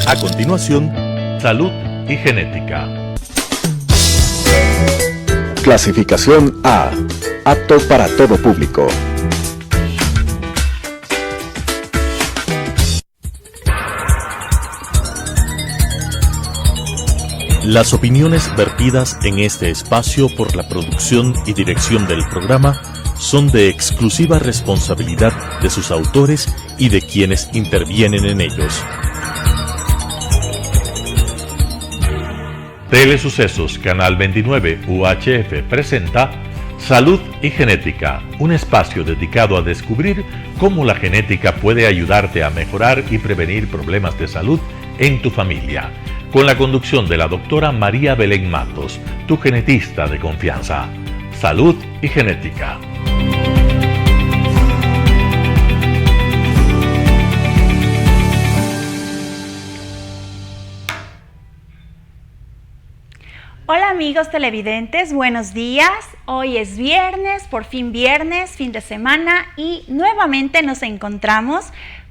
A continuación, Salud y Genética. Clasificación A. Apto para todo público. Las opiniones vertidas en este espacio por la producción y dirección del programa son de exclusiva responsabilidad de sus autores y de quienes intervienen en ellos. Telesucesos Canal 29 UHF presenta Salud y Genética, un espacio dedicado a descubrir cómo la genética puede ayudarte a mejorar y prevenir problemas de salud en tu familia, con la conducción de la doctora María Belén Matos, tu genetista de confianza. Salud y Genética. Hola amigos televidentes, buenos días. Hoy es viernes, por fin viernes, fin de semana, y nuevamente nos encontramos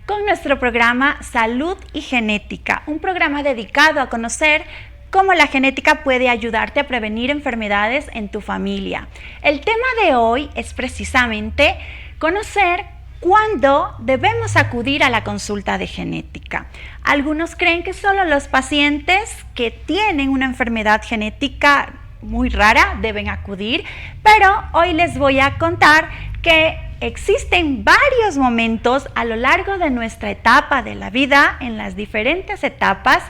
con nuestro programa Salud y Genética, un programa dedicado a conocer cómo la genética puede ayudarte a prevenir enfermedades en tu familia. El tema de hoy es precisamente conocer cuándo debemos acudir a la consulta de genética. Algunos creen que solo los pacientes que tienen una enfermedad genética muy rara deben acudir, pero hoy les voy a contar que existen varios momentos a lo largo de nuestra etapa de la vida, en las diferentes etapas,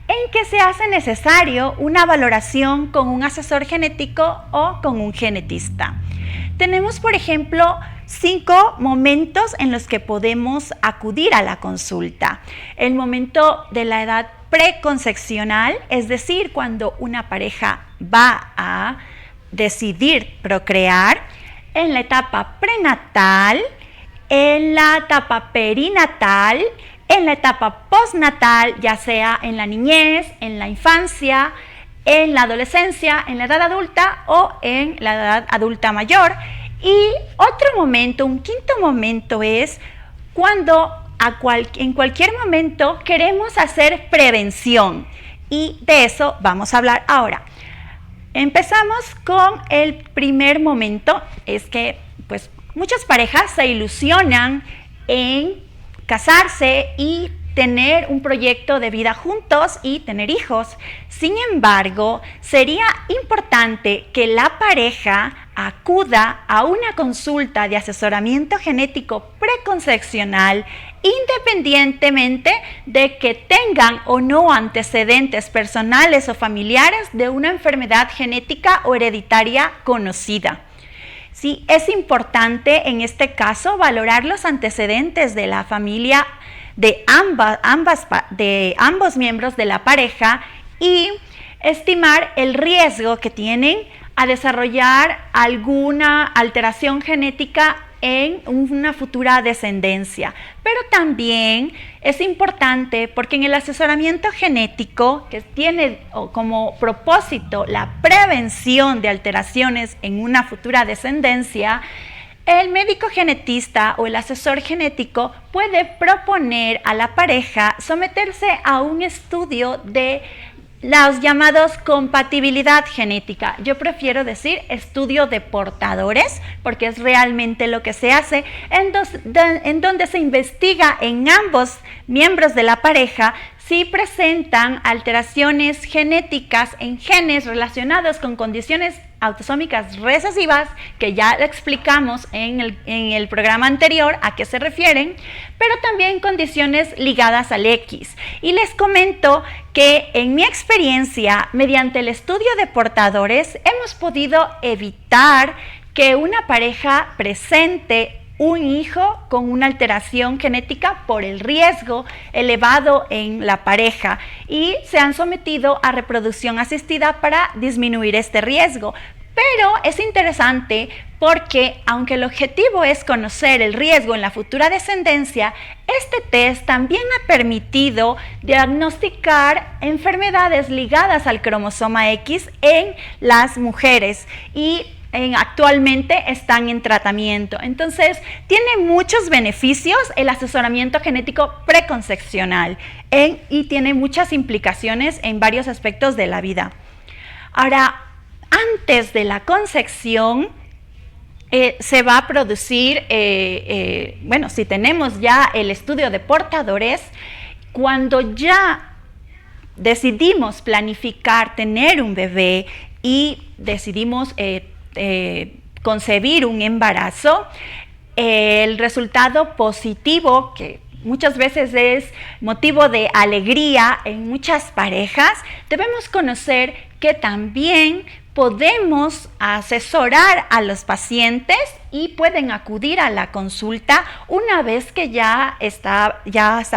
en que se hace necesario una valoración con un asesor genético o con un genetista. Tenemos, por ejemplo, 5 momentos en los que podemos acudir a la consulta. El momento de la edad preconcepcional, es decir, cuando una pareja va a decidir procrear, en la etapa prenatal, en la etapa perinatal, en la etapa postnatal, ya sea en la niñez, en la infancia, en la adolescencia, en la edad adulta o en la edad adulta mayor. Y otro momento, un quinto momento, es cuando en cualquier momento queremos hacer prevención, y de eso vamos a hablar ahora. Empezamos con el primer momento, es que pues muchas parejas se ilusionan en casarse y tener un proyecto de vida juntos y tener hijos. Sin embargo, sería importante que la pareja acuda a una consulta de asesoramiento genético preconcepcional, independientemente de que tengan o no antecedentes personales o familiares de una enfermedad genética o hereditaria conocida. Sí, es importante en este caso valorar los antecedentes de la familia de ambos miembros de la pareja y estimar el riesgo que tienen a desarrollar alguna alteración genética en una futura descendencia. Pero también es importante porque en el asesoramiento genético, que tiene como propósito la prevención de alteraciones en una futura descendencia, el médico genetista o el asesor genético puede proponer a la pareja someterse a un estudio de los llamados compatibilidad genética. Yo prefiero decir estudio de portadores, porque es realmente lo que se hace, en donde se investiga en ambos miembros de la pareja si presentan alteraciones genéticas en genes relacionados con condiciones autosómicas recesivas, que ya explicamos en el programa anterior a qué se refieren, pero también condiciones ligadas al X. Y les comento que en mi experiencia, mediante el estudio de portadores, hemos podido evitar que una pareja presente un hijo con una alteración genética por el riesgo elevado en la pareja, y se han sometido a reproducción asistida para disminuir este riesgo. Pero es interesante porque, aunque el objetivo es conocer el riesgo en la futura descendencia, este test también ha permitido diagnosticar enfermedades ligadas al cromosoma X en las mujeres, y actualmente están en tratamiento. Entonces, tiene muchos beneficios el asesoramiento genético preconcepcional y tiene muchas implicaciones en varios aspectos de la vida. Ahora, antes de la concepción, se va a producir, bueno, si tenemos ya el estudio de portadores, cuando ya decidimos planificar tener un bebé y decidimos concebir un embarazo, el resultado positivo, que muchas veces es motivo de alegría en muchas parejas, debemos conocer que también podemos asesorar a los pacientes y pueden acudir a la consulta una vez que ya está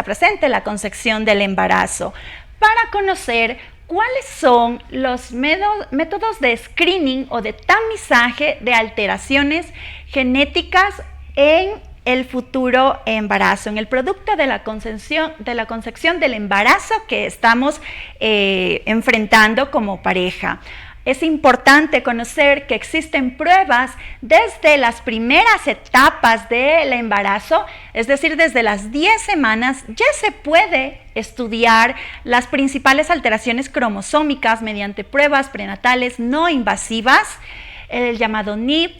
presente la concepción del embarazo, para conocer cuáles son los métodos de screening o de tamizaje de alteraciones genéticas en el futuro embarazo, en el producto de la concepción del embarazo que estamos enfrentando como pareja. Es importante conocer que existen pruebas desde las primeras etapas del embarazo, es decir, desde las 10 semanas ya se puede estudiar las principales alteraciones cromosómicas mediante pruebas prenatales no invasivas, el llamado NIP,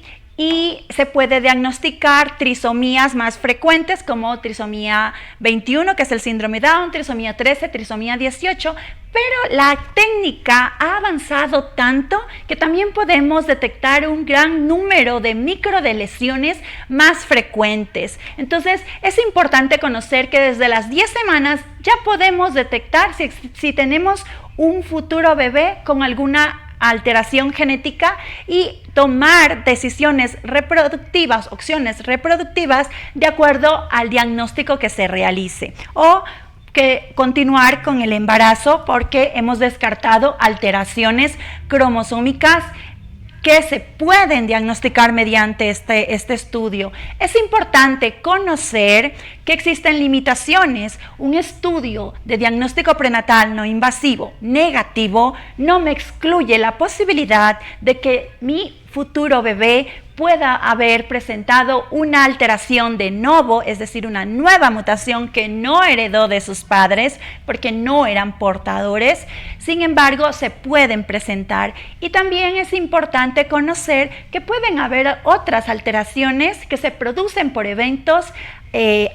y se puede diagnosticar trisomías más frecuentes como trisomía 21, que es el síndrome Down, trisomía 13, trisomía 18, pero la técnica ha avanzado tanto que también podemos detectar un gran número de microlesiones más frecuentes. Entonces, es importante conocer que desde las 10 semanas ya podemos detectar si tenemos un futuro bebé con alguna alteración genética y tomar decisiones reproductivas, opciones reproductivas de acuerdo al diagnóstico que se realice, o que continuar con el embarazo porque hemos descartado alteraciones cromosómicas que se pueden diagnosticar mediante este estudio. Es importante conocer que existen limitaciones. Un estudio de diagnóstico prenatal no invasivo negativo no me excluye la posibilidad de que mi futuro bebé pueda haber presentado una alteración de novo, es decir, una nueva mutación que no heredó de sus padres porque no eran portadores. Sin embargo, se pueden presentar, y también es importante conocer que pueden haber otras alteraciones que se producen por eventos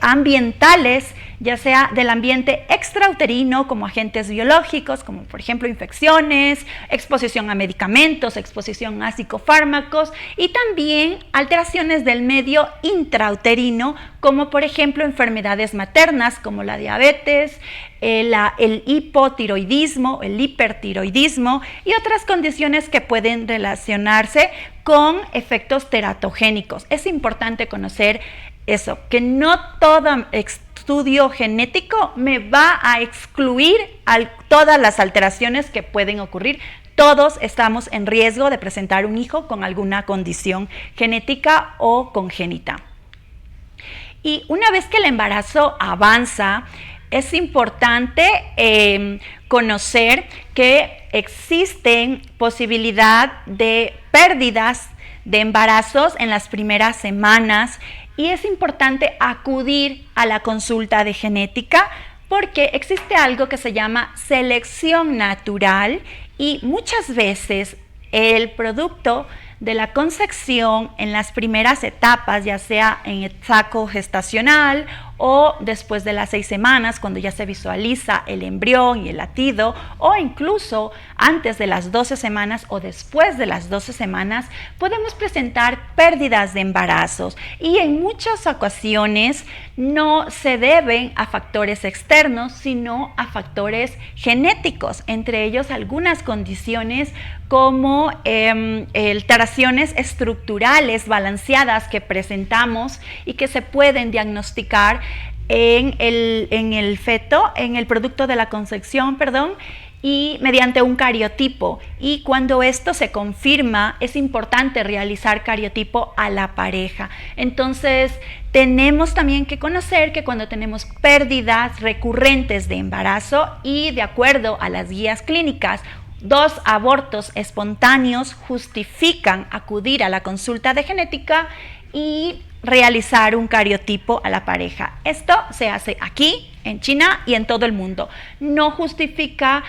ambientales, ya sea del ambiente extrauterino, como agentes biológicos, como por ejemplo infecciones, exposición a medicamentos, exposición a psicofármacos, y también alteraciones del medio intrauterino, como por ejemplo enfermedades maternas como la diabetes, el hipotiroidismo, el hipertiroidismo y otras condiciones que pueden relacionarse con efectos teratogénicos. Es importante conocer eso, que no todo estudio genético me va a excluir todas las alteraciones que pueden ocurrir. Todos estamos en riesgo de presentar un hijo con alguna condición genética o congénita. Y una vez que el embarazo avanza, es importante conocer que existen posibilidad de pérdidas de embarazos en las primeras semanas, y es importante acudir a la consulta de genética porque existe algo que se llama selección natural, y muchas veces el producto de la concepción en las primeras etapas, ya sea en el saco gestacional o después de las 6 semanas, cuando ya se visualiza el embrión y el latido, o incluso antes de las 12 semanas o después de las 12 semanas, podemos presentar pérdidas de embarazos, y en muchas ocasiones no se deben a factores externos, sino a factores genéticos, entre ellos algunas condiciones como alteraciones estructurales balanceadas que presentamos y que se pueden diagnosticar en el feto, en el producto de la concepción, y mediante un cariotipo. Y cuando esto se confirma, es importante realizar cariotipo a la pareja. Entonces, tenemos también que conocer que cuando tenemos pérdidas recurrentes de embarazo y de acuerdo a las guías clínicas, 2 abortos espontáneos justifican acudir a la consulta de genética y realizar un cariotipo a la pareja. Esto se hace aquí, en China y en todo el mundo. No justifica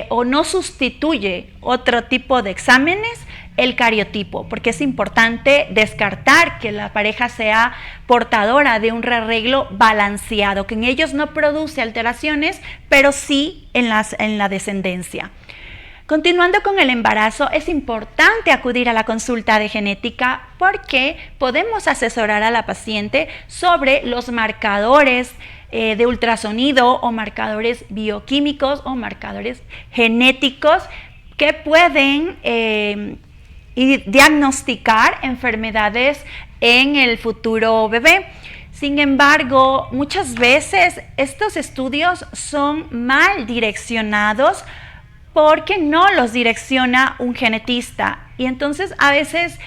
o no sustituye otro tipo de exámenes el cariotipo, porque es importante descartar que la pareja sea portadora de un rearreglo balanceado, que en ellos no produce alteraciones, pero sí en la descendencia. Continuando con el embarazo, es importante acudir a la consulta de genética porque podemos asesorar a la paciente sobre los marcadores de ultrasonido o marcadores bioquímicos o marcadores genéticos que pueden diagnosticar enfermedades en el futuro bebé. Sin embargo, muchas veces estos estudios son mal direccionados porque no los direcciona un genetista y entonces a veces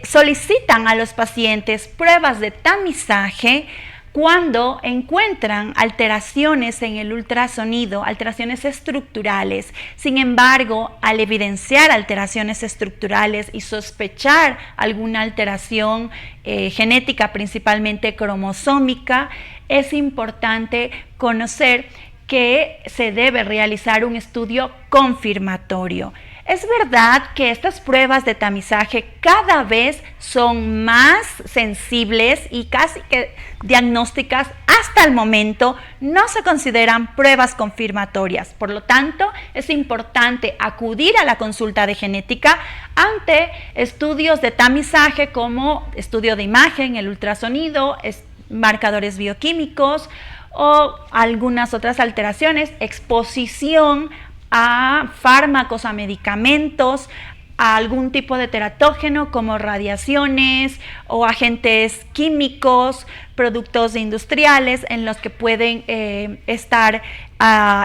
solicitan a los pacientes pruebas de tamizaje cuando encuentran alteraciones en el ultrasonido, alteraciones estructurales. Sin embargo, al evidenciar alteraciones estructurales y sospechar alguna alteración genética, principalmente cromosómica, es importante conocer que se debe realizar un estudio confirmatorio. Es verdad que estas pruebas de tamizaje cada vez son más sensibles y casi que diagnósticas. Hasta el momento no se consideran pruebas confirmatorias. Por lo tanto, es importante acudir a la consulta de genética ante estudios de tamizaje como estudio de imagen, el ultrasonido, marcadores bioquímicos o algunas otras alteraciones, exposición a fármacos, a medicamentos, a algún tipo de teratógeno como radiaciones o agentes químicos, productos industriales en los que pueden estar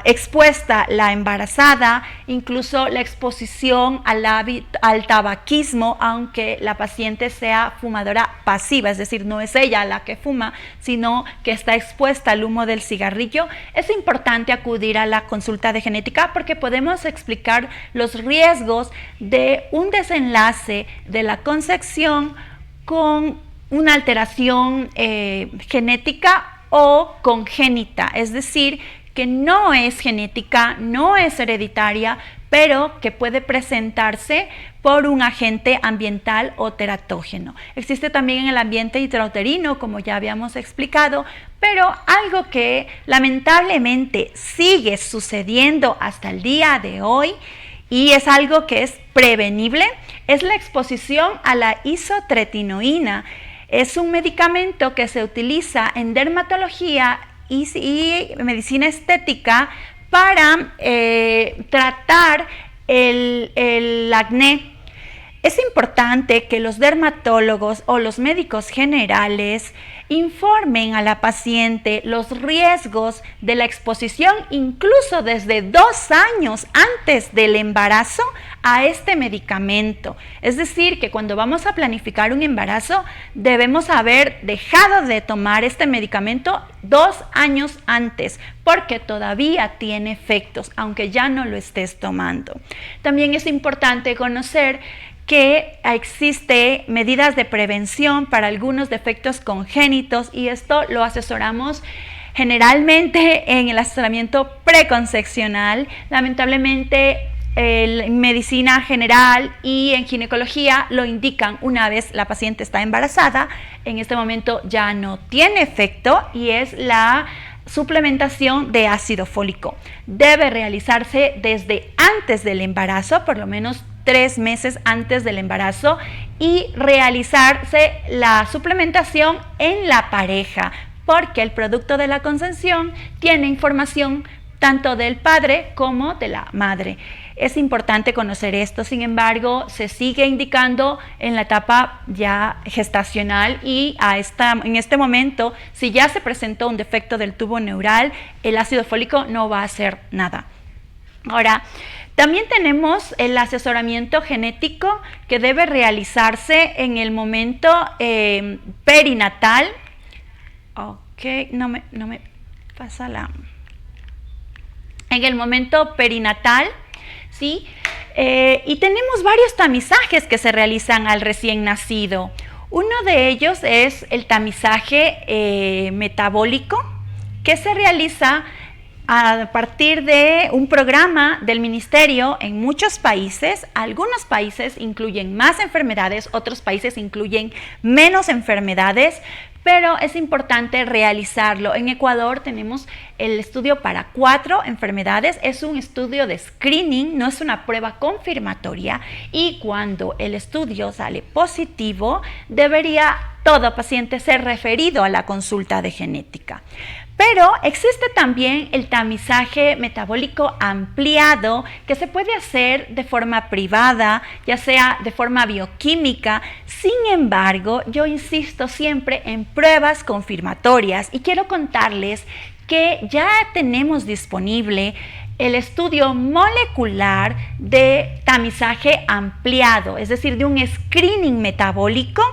expuesta la embarazada, incluso la exposición al tabaquismo, aunque la paciente sea fumadora pasiva, es decir, no es ella la que fuma, sino que está expuesta al humo del cigarrillo. Es importante acudir a la consulta de genética porque podemos explicar los riesgos de un desenlace de la concepción con una alteración genética o congénita, es decir, que no es genética, no es hereditaria, pero que puede presentarse por un agente ambiental o teratógeno. Existe también en el ambiente intrauterino, como ya habíamos explicado, pero algo que lamentablemente sigue sucediendo hasta el día de hoy y es algo que es prevenible, es la exposición a la isotretinoína. Es un medicamento que se utiliza en dermatología y medicina estética para tratar el acné. Es importante que los dermatólogos o los médicos generales informen a la paciente los riesgos de la exposición, incluso desde 2 años antes del embarazo, a este medicamento. Es decir, que cuando vamos a planificar un embarazo, debemos haber dejado de tomar este medicamento 2 años antes, porque todavía tiene efectos, aunque ya no lo estés tomando. También es importante conocer que existe medidas de prevención para algunos defectos congénitos y esto lo asesoramos generalmente en el asesoramiento preconcepcional. Lamentablemente en medicina general y en ginecología lo indican una vez la paciente está embarazada. En este momento ya no tiene efecto y es la suplementación de ácido fólico. Debe realizarse desde antes del embarazo, por lo menos 3 meses antes del embarazo, y realizarse la suplementación en la pareja, porque el producto de la concepción tiene información tanto del padre como de la madre. Es importante conocer esto, sin embargo, se sigue indicando en la etapa ya gestacional y en este momento, si ya se presentó un defecto del tubo neural, el ácido fólico no va a hacer nada. Ahora, también tenemos el asesoramiento genético que debe realizarse en el momento perinatal. Ok, no me pasa la... En el momento perinatal ¿sí? Y tenemos varios tamizajes que se realizan al recién nacido. Uno de ellos es el tamizaje metabólico, que se realiza a partir de un programa del ministerio en muchos países. Algunos países incluyen más enfermedades, otros países incluyen menos enfermedades, pero es importante realizarlo. En Ecuador tenemos el estudio para 4 enfermedades, es un estudio de screening, no es una prueba confirmatoria, y cuando el estudio sale positivo, debería todo paciente ser referido a la consulta de genética. Pero existe también el tamizaje metabólico ampliado, que se puede hacer de forma privada, ya sea de forma bioquímica. Sin embargo, yo insisto siempre en pruebas confirmatorias, y quiero contarles que ya tenemos disponible el estudio molecular de tamizaje ampliado, es decir, de un screening metabólico,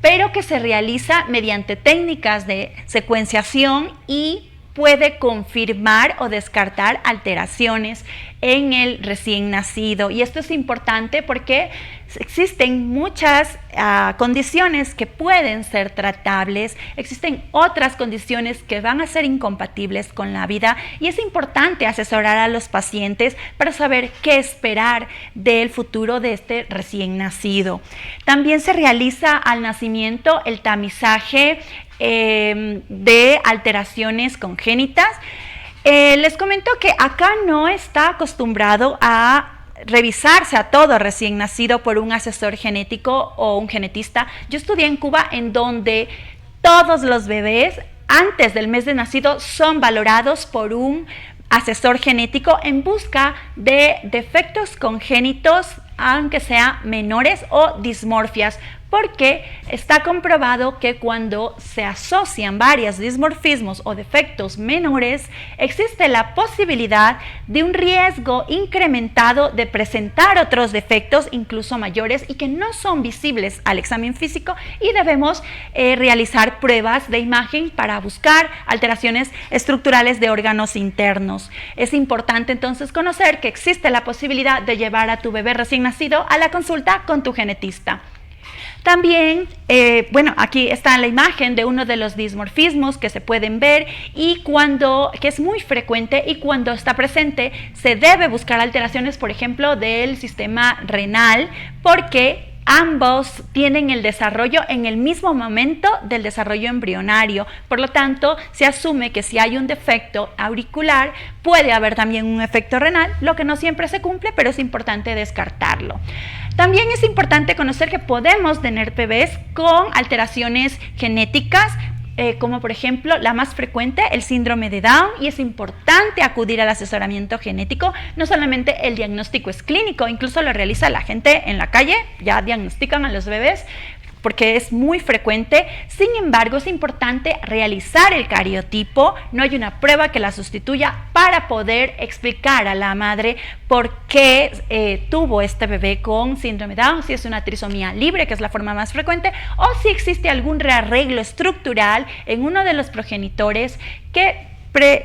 pero que se realiza mediante técnicas de secuenciación y puede confirmar o descartar alteraciones en el recién nacido. Y esto es importante porque existen muchas condiciones que pueden ser tratables, existen otras condiciones que van a ser incompatibles con la vida, y es importante asesorar a los pacientes para saber qué esperar del futuro de este recién nacido. También se realiza al nacimiento el tamizaje de alteraciones congénitas. Les comento que acá no está acostumbrado a revisarse a todo recién nacido por un asesor genético o un genetista. Yo estudié en Cuba, en donde todos los bebés antes del mes de nacido son valorados por un asesor genético en busca de defectos congénitos, aunque sean menores, o dismorfias, porque está comprobado que cuando se asocian varios dismorfismos o defectos menores, existe la posibilidad de un riesgo incrementado de presentar otros defectos incluso mayores y que no son visibles al examen físico, y debemos realizar pruebas de imagen para buscar alteraciones estructurales de órganos internos. Es importante entonces conocer que existe la posibilidad de llevar a tu bebé recién nacido a la consulta con tu genetista. También, aquí está la imagen de uno de los dismorfismos que se pueden ver y que es muy frecuente, y cuando está presente se debe buscar alteraciones, por ejemplo, del sistema renal, porque ambos tienen el desarrollo en el mismo momento del desarrollo embrionario. Por lo tanto, se asume que si hay un defecto auricular, puede haber también un efecto renal, lo que no siempre se cumple, pero es importante descartarlo. También es importante conocer que podemos tener bebés con alteraciones genéticas, como por ejemplo la más frecuente, el síndrome de Down, y es importante acudir al asesoramiento genético. No solamente el diagnóstico es clínico, incluso lo realiza la gente en la calle, ya diagnostican a los bebés, porque es muy frecuente. Sin embargo, es importante realizar el cariotipo. No hay una prueba que la sustituya para poder explicar a la madre por qué tuvo este bebé con síndrome de Down, si es una trisomía libre, que es la forma más frecuente, o si existe algún rearreglo estructural en uno de los progenitores que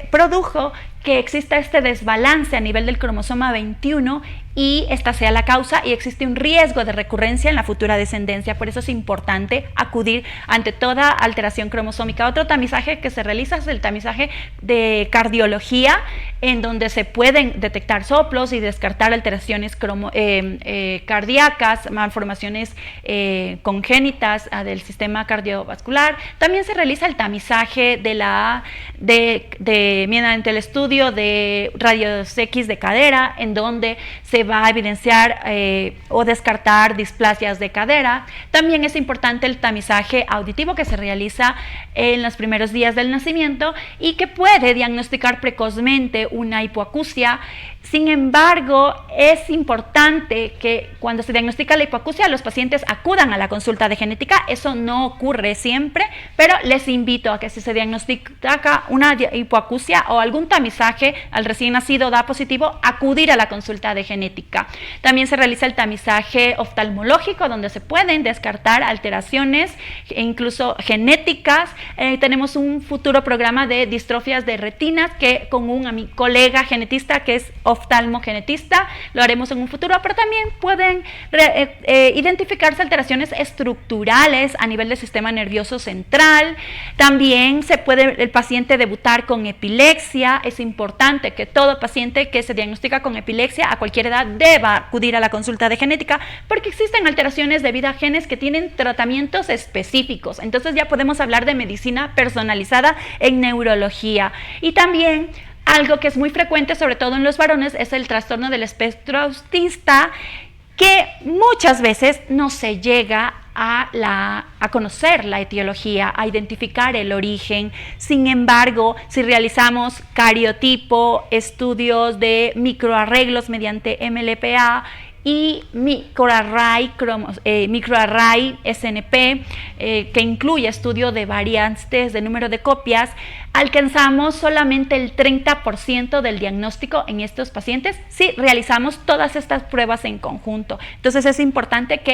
produjo que exista este desbalance a nivel del cromosoma 21 y esta sea la causa, y existe un riesgo de recurrencia en la futura descendencia. Por eso es importante acudir ante toda alteración cromosómica. Otro tamizaje que se realiza es el tamizaje de cardiología, en donde se pueden detectar soplos y descartar alteraciones cardíacas, malformaciones congénitas del sistema cardiovascular. También se realiza el tamizaje mediante el estudio de rayos X de cadera, en donde se va a evidenciar o descartar displasias de cadera. También es importante el tamizaje auditivo, que se realiza en los primeros días del nacimiento y que puede diagnosticar precozmente una hipoacusia. Sin embargo, es importante que cuando se diagnostica la hipoacusia, los pacientes acudan a la consulta de genética. Eso no ocurre siempre, pero les invito a que si se diagnostica una hipoacusia o algún tamizaje tamizaje al recién nacido da positivo, acudir a la consulta de genética. También se realiza el tamizaje oftalmológico, donde se pueden descartar alteraciones, incluso genéticas. Tenemos un futuro programa de distrofias de retinas que con mi colega genetista que es oftalmogenetista lo haremos en un futuro, pero también pueden identificarse alteraciones estructurales a nivel del sistema nervioso central. También se puede el paciente debutar con epilepsia. Es importante que todo paciente que se diagnostica con epilepsia a cualquier edad deba acudir a la consulta de genética, porque existen alteraciones debido a genes que tienen tratamientos específicos. Entonces ya podemos hablar de medicina personalizada en neurología. Y también algo que es muy frecuente, sobre todo en los varones, es el trastorno del espectro autista, que muchas veces no se llega a conocer la etiología, a identificar el origen. Sin embargo, si realizamos cariotipo, estudios de microarreglos mediante MLPA y microarray SNP, que incluye estudio de variantes de número de copias, alcanzamos solamente el 30% del diagnóstico en estos pacientes si realizamos todas estas pruebas en conjunto. Entonces es importante que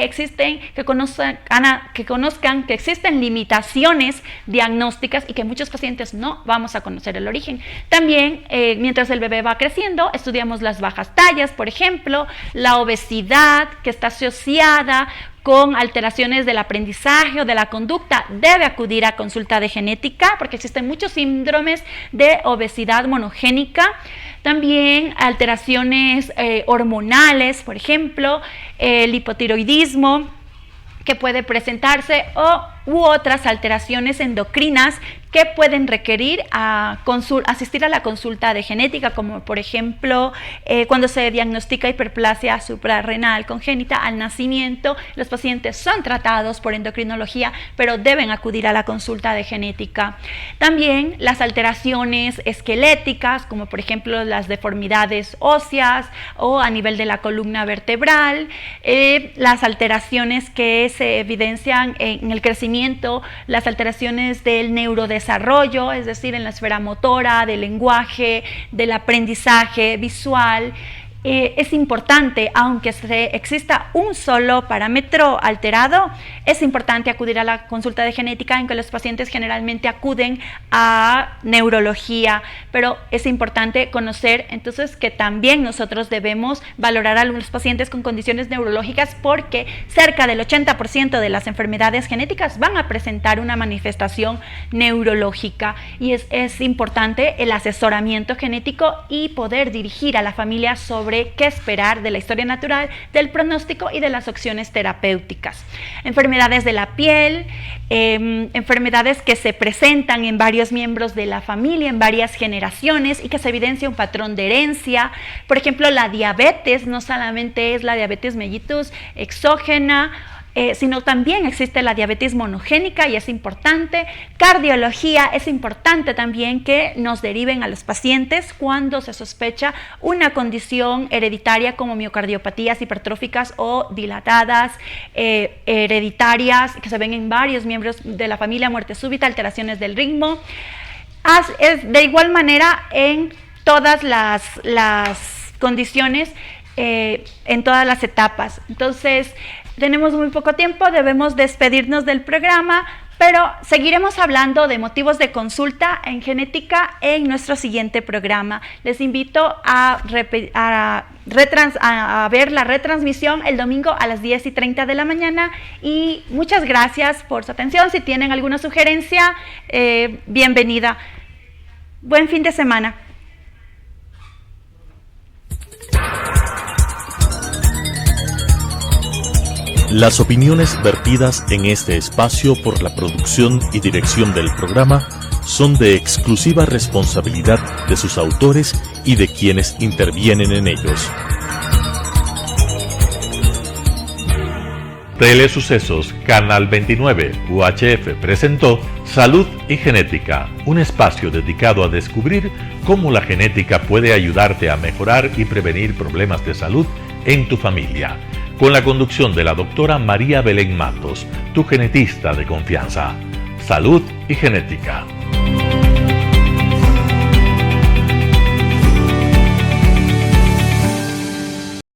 conozcan que existen limitaciones diagnósticas y que muchos pacientes no vamos a conocer el origen. También, mientras el bebé va creciendo, estudiamos las bajas tallas, por ejemplo, la obesidad que está asociada con alteraciones del aprendizaje o de la conducta, debe acudir a consulta de genética, porque existen muchos síndromes de obesidad monogénica. También alteraciones hormonales, por ejemplo, el hipotiroidismo que puede presentarse u otras alteraciones endocrinas que pueden requerir asistir a la consulta de genética, como por ejemplo cuando se diagnostica hiperplasia suprarrenal congénita al nacimiento. Los pacientes son tratados por endocrinología, pero deben acudir a la consulta de genética. También las alteraciones esqueléticas, como por ejemplo las deformidades óseas o a nivel de la columna vertebral, las alteraciones que se evidencian en el crecimiento, las alteraciones del neurodesarrollo, es decir, en la esfera motora, del lenguaje, del aprendizaje visual. Es importante, aunque exista un solo parámetro alterado, es importante acudir a la consulta de genética, en que los pacientes generalmente acuden a neurología, pero es importante conocer entonces que también nosotros debemos valorar a los pacientes con condiciones neurológicas, porque cerca del 80% de las enfermedades genéticas van a presentar una manifestación neurológica, y es importante el asesoramiento genético y poder dirigir a la familia sobre qué esperar de la historia natural, del pronóstico y de las opciones terapéuticas. Enfermedades de la piel, enfermedades que se presentan en varios miembros de la familia, en varias generaciones, y que se evidencia un patrón de herencia. Por ejemplo, la diabetes no solamente es la diabetes mellitus exógena, sino también existe la diabetes monogénica, y es importante. Cardiología, es importante también que nos deriven a los pacientes cuando se sospecha una condición hereditaria como miocardiopatías hipertróficas o dilatadas, hereditarias, que se ven en varios miembros de la familia, muerte súbita, alteraciones del ritmo. De igual manera en todas las condiciones, en todas las etapas. Entonces, tenemos muy poco tiempo, debemos despedirnos del programa, pero seguiremos hablando de motivos de consulta en genética en nuestro siguiente programa. Les invito a ver la retransmisión el domingo a las 10:30 de la mañana, y muchas gracias por su atención. Si tienen alguna sugerencia, bienvenida. Buen fin de semana. Las opiniones vertidas en este espacio por la producción y dirección del programa son de exclusiva responsabilidad de sus autores y de quienes intervienen en ellos. Telesucesos Canal 29 UHF presentó Salud y Genética, un espacio dedicado a descubrir cómo la genética puede ayudarte a mejorar y prevenir problemas de salud en tu familia, con la conducción de la doctora María Belén Matos, tu genetista de confianza. Salud y Genética.